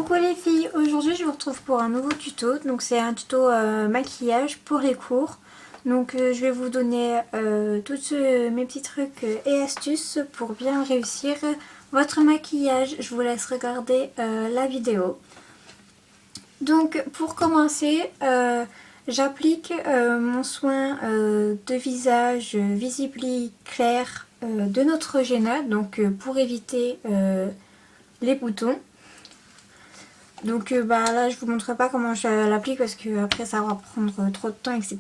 Coucou les filles, aujourd'hui je vous retrouve pour un nouveau tuto. Donc c'est un tuto maquillage pour les cours. Donc je vais vous donner tous mes petits trucs et astuces pour bien réussir votre maquillage. Je vous laisse regarder la vidéo. Donc pour commencer, j'applique mon soin de visage Visibly clair de Neutrogena, donc pour éviter les boutons. Donc là je vous montre pas comment je l'applique parce que après ça va prendre trop de temps, etc.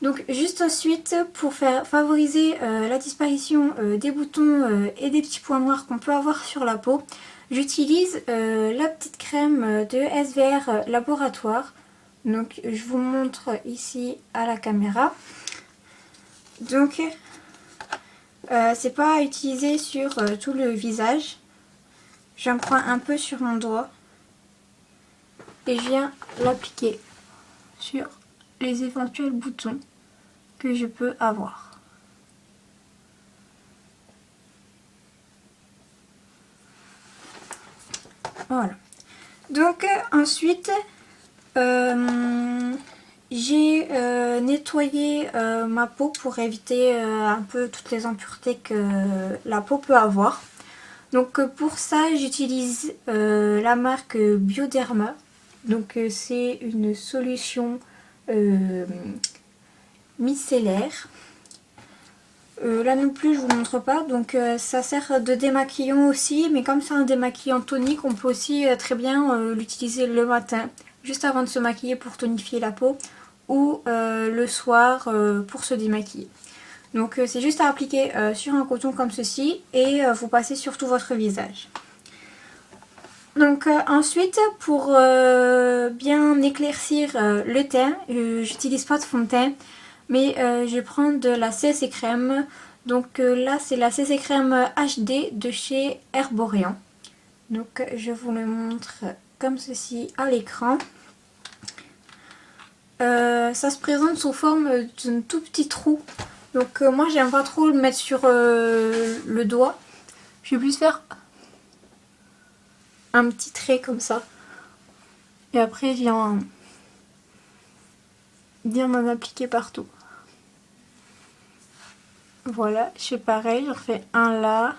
Donc juste ensuite, pour favoriser la disparition des boutons et des petits points noirs qu'on peut avoir sur la peau, j'utilise la petite crème de SVR Laboratoire. Donc je vous montre ici à la caméra. Donc c'est pas à utiliser sur tout le visage. J'en prends un peu sur mon doigt et je viens l'appliquer sur les éventuels boutons que je peux avoir. Voilà. Donc ensuite j'ai nettoyé ma peau pour éviter un peu toutes les impuretés que la peau peut avoir. Donc pour ça j'utilise la marque Bioderma. Donc c'est une solution micellaire. Là non plus je vous montre pas, donc ça sert de démaquillant aussi, mais comme c'est un démaquillant tonique, on peut aussi très bien l'utiliser le matin, juste avant de se maquiller pour tonifier la peau, ou le soir pour se démaquiller. Donc c'est juste à appliquer sur un coton comme ceci et vous passez sur tout votre visage. Donc ensuite, pour bien éclaircir le teint, j'utilise pas de fond de teint, mais je prends de la CC crème. Donc là c'est la CC crème HD de chez Herborian. Donc je vous le montre comme ceci à l'écran. Ça se présente sous forme d'un tout petit trou. Donc moi j'aime pas trop le mettre sur le doigt. Je vais plus faire un petit trait comme ça. Et après je viens m'en appliquer partout. Voilà, je fais pareil, je refais un là.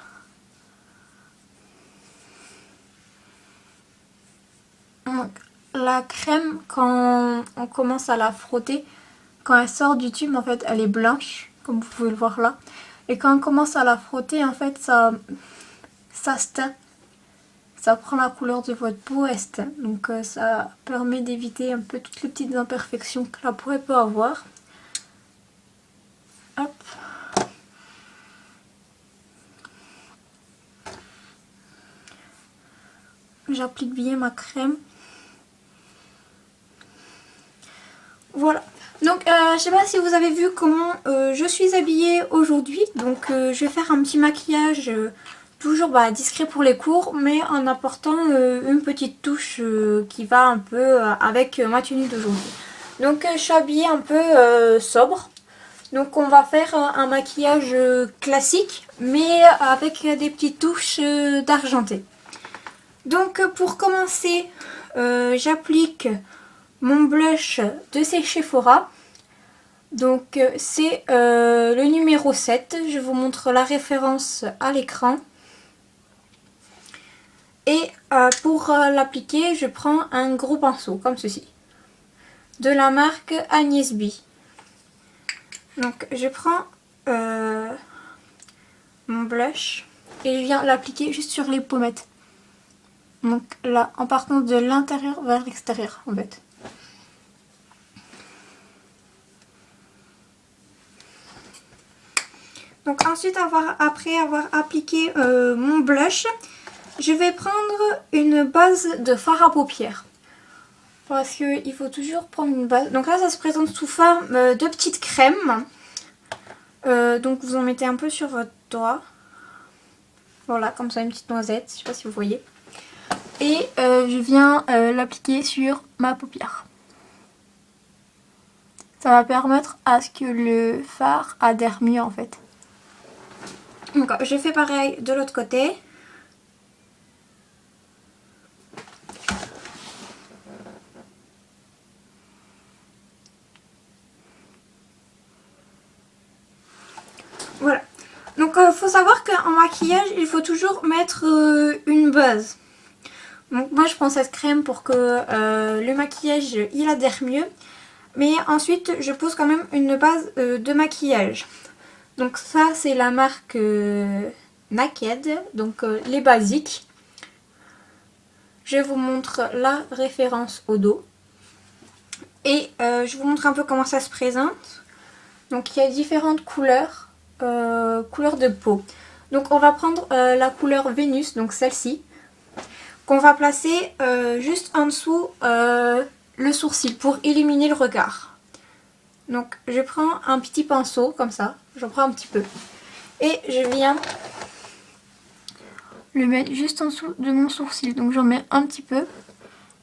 Donc, la crème, quand on commence à la frotter, quand elle sort du tube, en fait, elle est blanche, comme vous pouvez le voir là. Et quand on commence à la frotter, en fait, ça se teint. Ça prend la couleur de votre peau, elle se teint. Donc, ça permet d'éviter un peu toutes les petites imperfections que la peau peut avoir. Hop. J'applique bien ma crème. Voilà. Donc je sais pas si vous avez vu comment je suis habillée aujourd'hui. Donc je vais faire un petit maquillage toujours discret pour les cours, mais en apportant une petite touche qui va un peu avec ma tenue d'aujourd'hui. Donc je suis habillée un peu sobre. Donc on va faire un maquillage classique, mais avec des petites touches d'argenté. Donc pour commencer, j'applique mon blush de chez Sephora. Donc c'est le numéro 7. Je vous montre la référence à l'écran. Et pour l'appliquer, je prends un gros pinceau comme ceci. De la marque Agnès B. Donc je prends mon blush et je viens l'appliquer juste sur les pommettes. Donc là, en partant de l'intérieur vers l'extérieur en fait. Donc ensuite, après avoir appliqué mon blush, je vais prendre une base de fard à paupières. Parce qu'il faut toujours prendre une base. Donc là, ça se présente sous forme de petites crèmes. Donc vous en mettez un peu sur votre doigt. Voilà, comme ça, une petite noisette. Je ne sais pas si vous voyez. Et je viens l'appliquer sur ma paupière. Ça va permettre à ce que le fard adhère mieux en fait. Donc je fais pareil de l'autre côté. Donc faut savoir qu'en maquillage il faut toujours mettre une base. Donc moi je prends cette crème pour que le maquillage il adhère mieux. Mais ensuite je pose quand même une base de maquillage. Donc ça c'est la marque Naked, donc les basiques. Je vous montre la référence au dos. Et je vous montre un peu comment ça se présente. Donc il y a différentes couleurs, couleurs de peau. Donc on va prendre la couleur Vénus, donc celle-ci, qu'on va placer juste en dessous le sourcil pour illuminer le regard. Donc je prends un petit pinceau comme ça, j'en prends un petit peu. Et je viens le mettre juste en dessous de mon sourcil. Donc j'en mets un petit peu.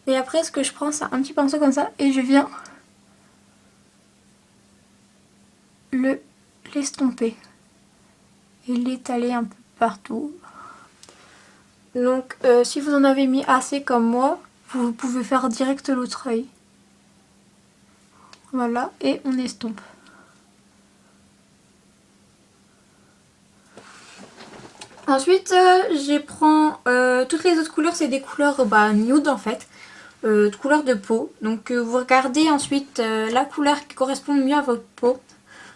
Et après ce que je prends c'est un petit pinceau comme ça et je viens l'estomper et l'étaler un peu partout. Donc si vous en avez mis assez comme moi, vous pouvez faire direct l'autre œil. Voilà, et on estompe. Ensuite je prends toutes les autres couleurs, c'est des couleurs nude en fait, couleurs de peau. Donc vous regardez ensuite la couleur qui correspond mieux à votre peau.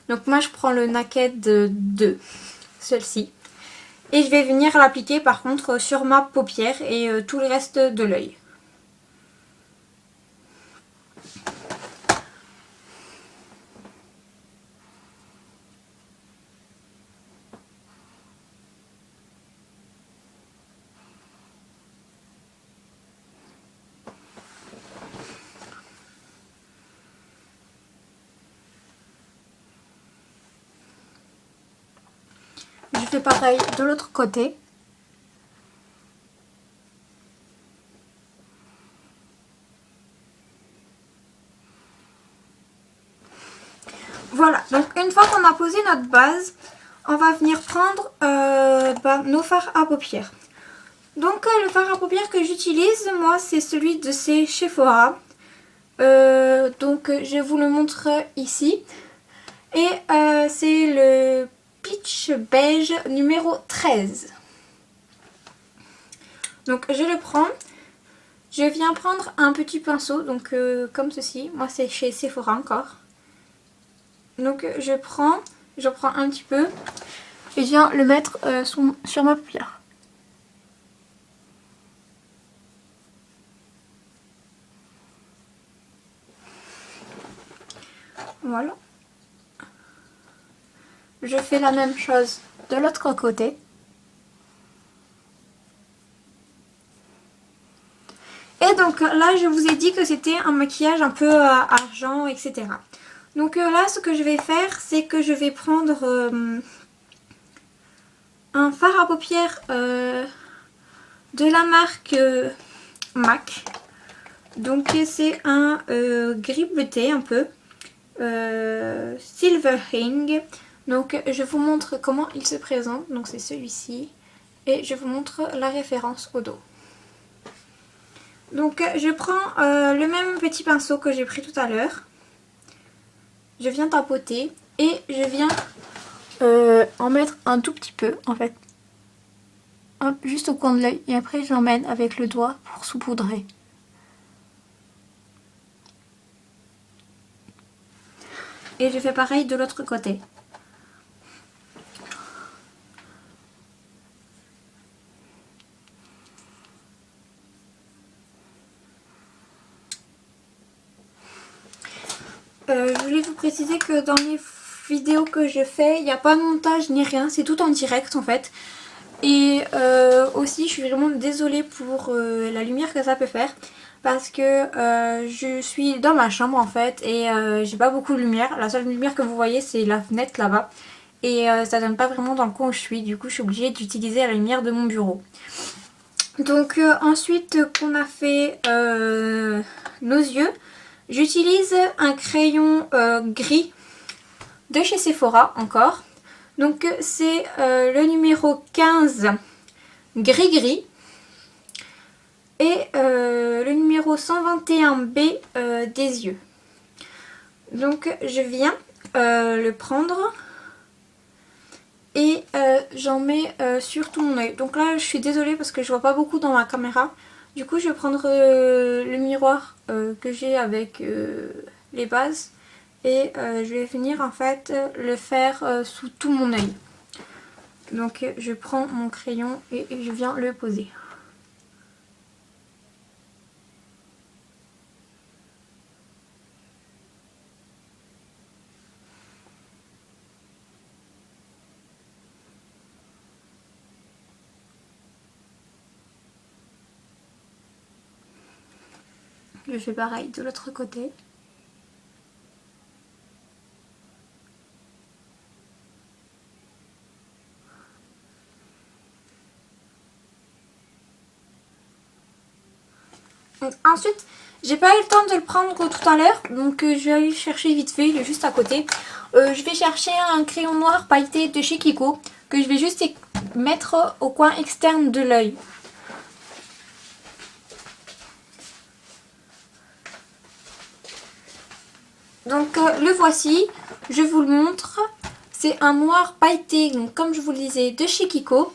Donc moi je prends le Naked 2, celle-ci. Et je vais venir l'appliquer par contre sur ma paupière et tout le reste de l'œil. Je fais pareil de l'autre côté. Voilà, donc une fois qu'on a posé notre base, on va venir prendre nos fards à paupières. Donc le fard à paupières que j'utilise, moi, c'est celui de chez Sephora. Donc je vous le montre ici. Et c'est le Peach Beige numéro 13. Donc je le prends. Je viens prendre un petit pinceau, donc comme ceci. Moi c'est chez Sephora encore. Donc j'en prends un petit peu et je viens le mettre sur ma paupière. Voilà. Je fais la même chose de l'autre côté. Et donc là je vous ai dit que c'était un maquillage un peu argent, etc. Donc là ce que je vais faire c'est que je vais prendre un fard à paupières de la marque MAC. Donc c'est un gris bleuté un peu, Silver Ring. Donc je vous montre comment il se présente, donc c'est celui-ci. Et je vous montre la référence au dos. Donc je prends le même petit pinceau que j'ai pris tout à l'heure. Je viens tapoter et je viens en mettre un tout petit peu en fait. Hop, juste au coin de l'œil et après j'emmène avec le doigt pour saupoudrer. Et je fais pareil de l'autre côté. Je voulais vous préciser que dans les vidéos que je fais, il n'y a pas de montage ni rien, c'est tout en direct en fait. Et aussi je suis vraiment désolée pour la lumière que ça peut faire. Parce que je suis dans ma chambre en fait et j'ai pas beaucoup de lumière. La seule lumière que vous voyez c'est la fenêtre là-bas. Et ça donne pas vraiment dans le coin où je suis. Du coup je suis obligée d'utiliser la lumière de mon bureau. Donc ensuite qu'on a fait nos yeux, j'utilise un crayon gris de chez Sephora encore. Donc c'est le numéro 15 gris-gris. Et le numéro 121B des yeux. Donc je viens le prendre et j'en mets sur tout mon œil. Donc là je suis désolée parce que je vois pas beaucoup dans ma caméra. Du coup je vais prendre le miroir que j'ai avec les bases et je vais venir en fait le faire sous tout mon œil. Donc je prends mon crayon et je viens le poser. Je fais pareil de l'autre côté. Ensuite, j'ai pas eu le temps de le prendre tout à l'heure, donc je vais aller le chercher vite fait, il est juste à côté. Je vais chercher un crayon noir pailleté de chez Kiko, que je vais juste mettre au coin externe de l'œil. Donc le voici, je vous le montre. C'est un noir pailleté, donc comme je vous le disais, de chez Kiko.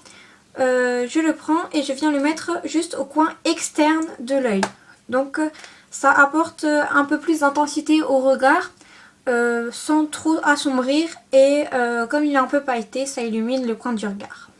Je le prends et je viens le mettre juste au coin externe de l'œil. Donc ça apporte un peu plus d'intensité au regard sans trop assombrir et comme il est un peu pailleté, ça illumine le coin du regard.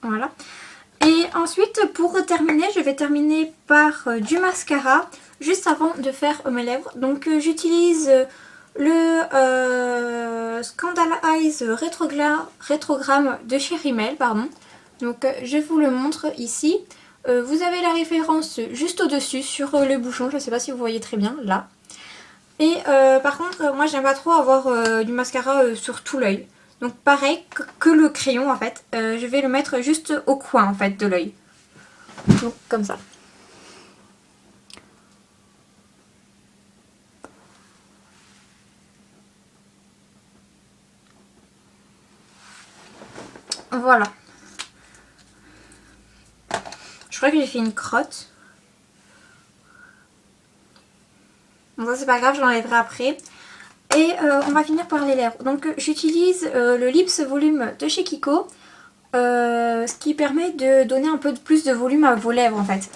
Voilà. Et ensuite, pour terminer, je vais terminer par du mascara juste avant de faire mes lèvres. Donc j'utilise le Scandal Eyes Retrogram de chez Rimmel, pardon. Donc je vous le montre ici. Vous avez la référence juste au-dessus sur le bouchon, je ne sais pas si vous voyez très bien, là. Et par contre, moi j'aime pas trop avoir du mascara sur tout l'œil. Donc pareil que le crayon en fait, je vais le mettre juste au coin en fait de l'œil. Donc comme ça. Voilà. Je crois que j'ai fait une crotte. Bon ça c'est pas grave, je l'enlèverai après. Et on va finir par les lèvres. Donc j'utilise le Lips Volume de chez Kiko. Ce qui permet de donner un peu plus de volume à vos lèvres en fait.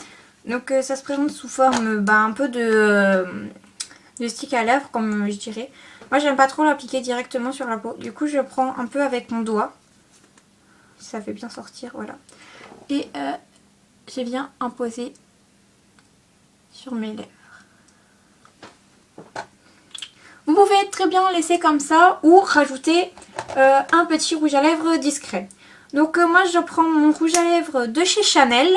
Donc ça se présente sous forme un peu de stick à lèvres comme je dirais. Moi j'aime pas trop l'appliquer directement sur la peau. Du coup je prends un peu avec mon doigt. Ça fait bien sortir, voilà. Et je viens en poser sur mes lèvres. Vous pouvez très bien laisser comme ça ou rajouter un petit rouge à lèvres discret. Donc moi je prends mon rouge à lèvres de chez Chanel.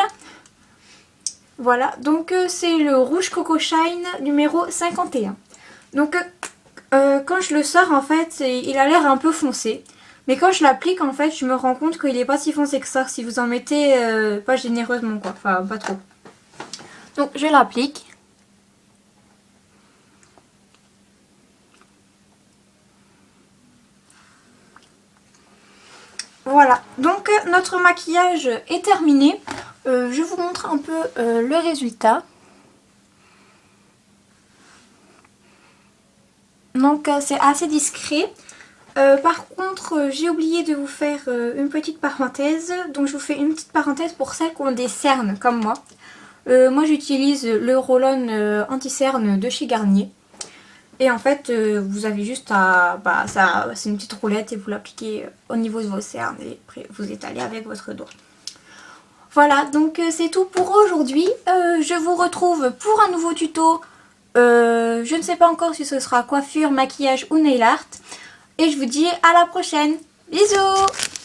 Voilà, donc c'est le rouge Coco Shine numéro 51. Donc quand je le sors en fait, il a l'air un peu foncé. Mais quand je l'applique en fait, je me rends compte qu'il n'est pas si foncé que ça si vous en mettez pas généreusement quoi, enfin pas trop. Donc je l'applique. Voilà, donc notre maquillage est terminé. Je vous montre un peu le résultat. Donc c'est assez discret. Par contre, j'ai oublié de vous faire une petite parenthèse. Donc je vous fais une petite parenthèse pour celles qui ont des cernes comme moi. Moi j'utilise le roll-on anti-cerne de chez Garnier. Et en fait, vous avez juste à... c'est une petite roulette et vous l'appliquez au niveau de vos cernes et après vous étalez avec votre doigt. Voilà, donc c'est tout pour aujourd'hui. Je vous retrouve pour un nouveau tuto. Je ne sais pas encore si ce sera coiffure, maquillage ou nail art. Et je vous dis à la prochaine. Bisous!